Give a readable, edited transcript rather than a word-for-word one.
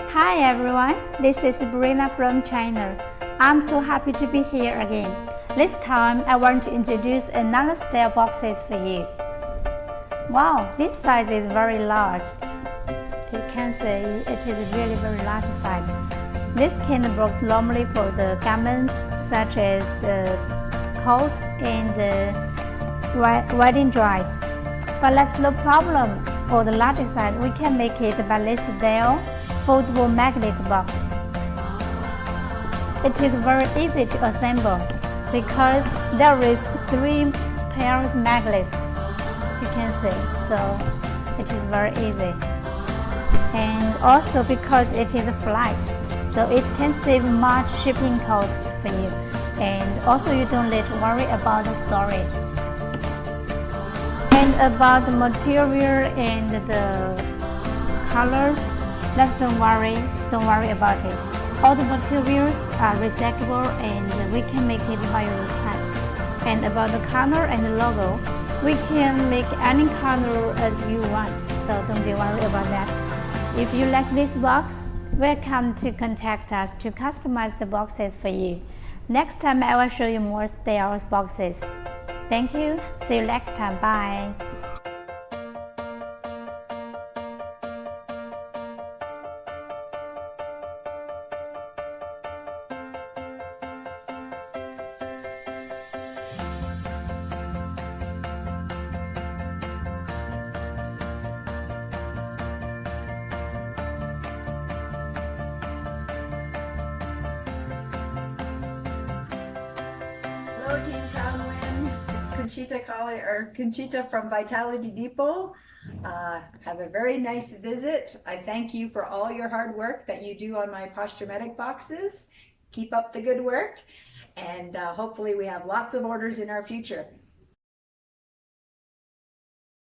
Hi everyone, this is Brina from China. I'm so happy to be here again. This time I want to introduce another style boxes for you. Wow, this size is very large. You can see it is really very large size. This kind of box normally for the garments such as the coat and the wedding dress. But that's no problem. For the larger size, we can make it by this style foldable magnet box. It is very easy to assemble because there is 3 pairs magnets. You can see, so it is very easy. And also because it is flat, so it can save much shipping cost for you. And also you don't need to worry about the storage. And about the material and the colors, don't worry about it. All the materials are recyclable and we can make it by your request. And about the color and the logo, we can make any color as you want, so don't be worried about that. If you like this box, welcome to contact us to customize the boxes for you. Next time I will show you more styles boxes. Thank you. See you next time. Bye. Hello Team Conwin, it's Conchita from Vitality Depot. Have a very nice visit. I thank you for all your hard work that you do on my Cosmetic boxes. Keep up the good work and hopefully we have lots of orders in our future.